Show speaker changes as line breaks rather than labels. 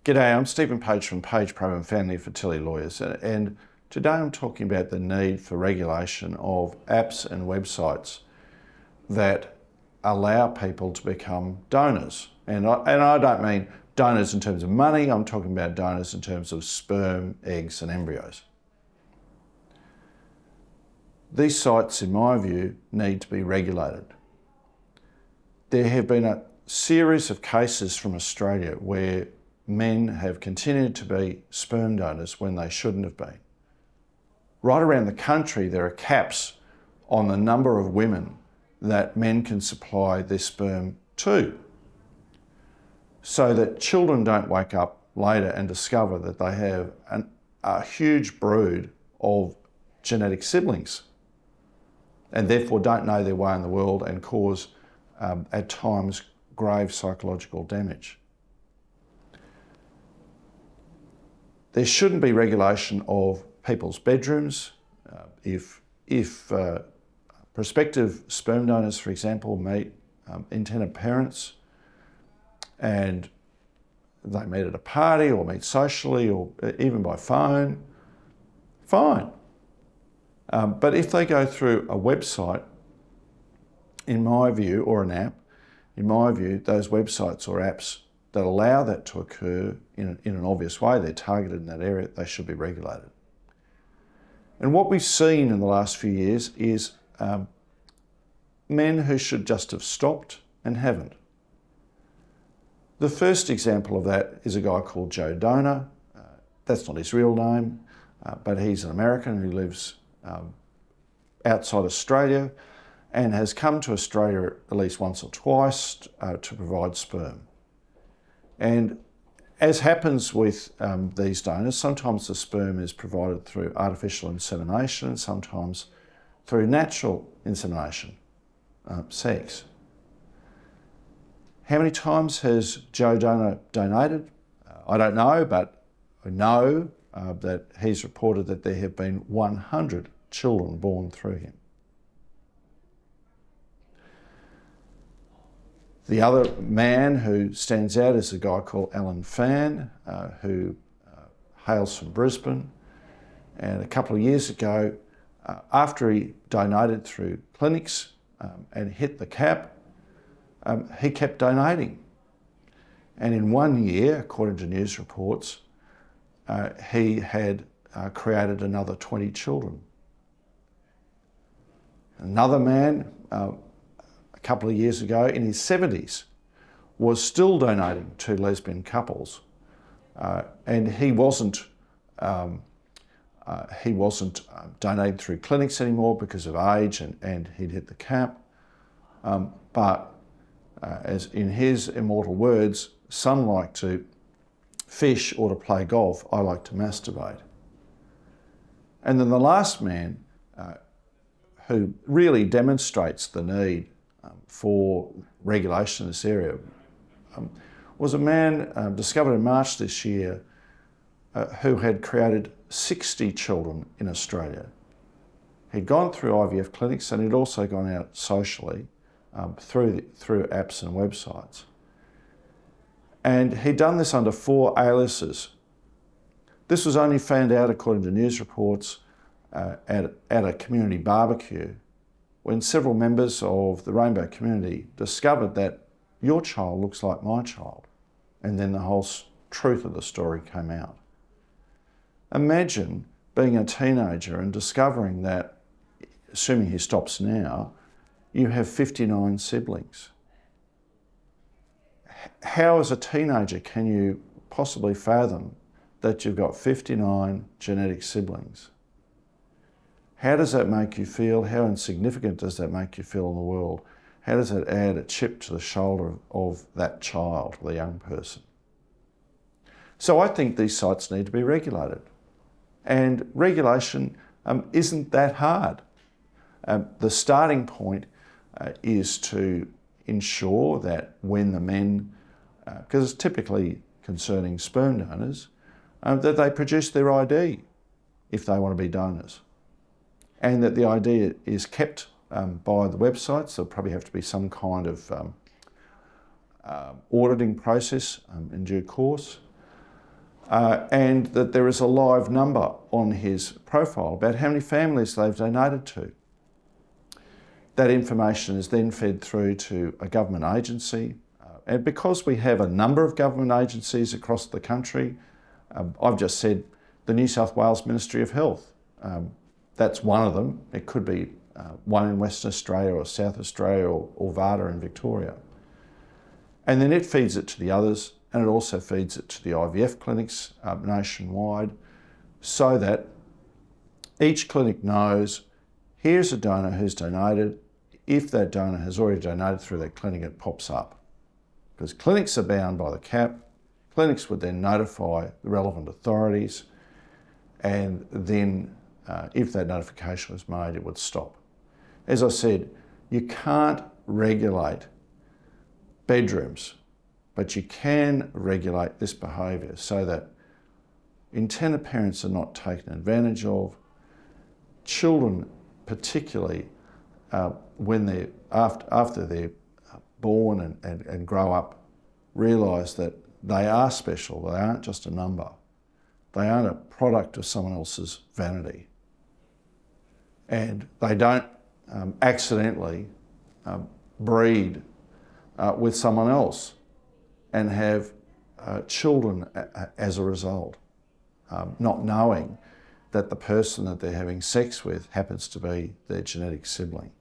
G'day, I'm Stephen Page from Page Provan Family Fertility Lawyers, and today I'm talking about the need for regulation of apps and websites that allow people to become donors. And I don't mean donors in terms of money, I'm talking about donors in terms of sperm, eggs and embryos. These sites, in my view, need to be regulated. There have been a series of cases from Australia where men have continued to be sperm donors when they shouldn't have been. Right around the country, there are caps on the number of women that men can supply their sperm to, so that children don't wake up later and discover that they have a huge brood of genetic siblings and therefore don't know their way in the world and cause, at times, grave psychological damage. There shouldn't be regulation of people's bedrooms. If prospective sperm donors, for example, meet intended parents and they meet at a party or meet socially or even by phone, fine. But if they go through a website, in my view, or an app, in my view, those websites or apps that allow that to occur in an obvious way, they're targeted in that area, they should be regulated. And what we've seen in the last few years is men who should just have stopped and haven't. The first example of that is a guy called Joe Donor. That's not his real name, but he's an American who lives outside Australia and has come to Australia at least once or twice to provide sperm. And as happens with these donors, sometimes the sperm is provided through artificial insemination, sometimes through natural insemination, sex. How many times has Joe Donor donated? I don't know, but I know that he's reported that there have been 100 children born through him. The other man who stands out is a guy called Alan Fan, who hails from Brisbane. And a couple of years ago, after he donated through clinics and hit the cap, he kept donating. And in 1 year, according to news reports, he had created another 20 children. Another man, a couple of years ago, in his 70s, was still donating to lesbian couples, and he wasn't donating through clinics anymore because of age and he'd hit the cap. But as in his immortal words, some like to fish or to play golf, I like to masturbate. And then the last man who really demonstrates the need for regulation in this area was a man discovered in March this year who had created 60 children in Australia. He'd gone through IVF clinics and he'd also gone out socially through apps and websites. And he'd done this under 4 aliases. This was only found out, according to news reports, at a community barbecue when several members of the rainbow community discovered that your child looks like my child. And then the whole truth of the story came out. Imagine being a teenager and discovering that, assuming he stops now, you have 59 siblings. How as a teenager can you possibly fathom that you've got 59 genetic siblings? How does that make you feel? How insignificant does that make you feel in the world? How does that add a chip to the shoulder of that child, the young person? So I think these sites need to be regulated. And regulation isn't that hard. The starting point is to ensure that when the men, because it's typically concerning sperm donors, that they produce their ID if they want to be donors, and that the ID is kept by the websites. There'll probably have to be some kind of auditing process in due course. And that there is a live number on his profile about how many families they've donated to. That information is then fed through to a government agency. And because we have a number of government agencies across the country, I've just said the New South Wales Ministry of Health. That's one of them. It could be one in Western Australia or South Australia or VADA in Victoria. And then it feeds it to the others, and it also feeds it to the IVF clinics nationwide, so that each clinic knows here's a donor who's donated. If that donor has already donated through that clinic, it pops up. Because clinics are bound by the cap, clinics would then notify the relevant authorities, and then if that notification was made, it would stop. As I said, you can't regulate bedrooms, but you can regulate this behaviour so that intended parents are not taken advantage of. Children, particularly when they're after they're born and grow up, realise that they are special. They aren't just a number. They aren't a product of someone else's vanity. And they don't accidentally breed with someone else and have children as a result, not knowing that the person that they're having sex with happens to be their genetic sibling.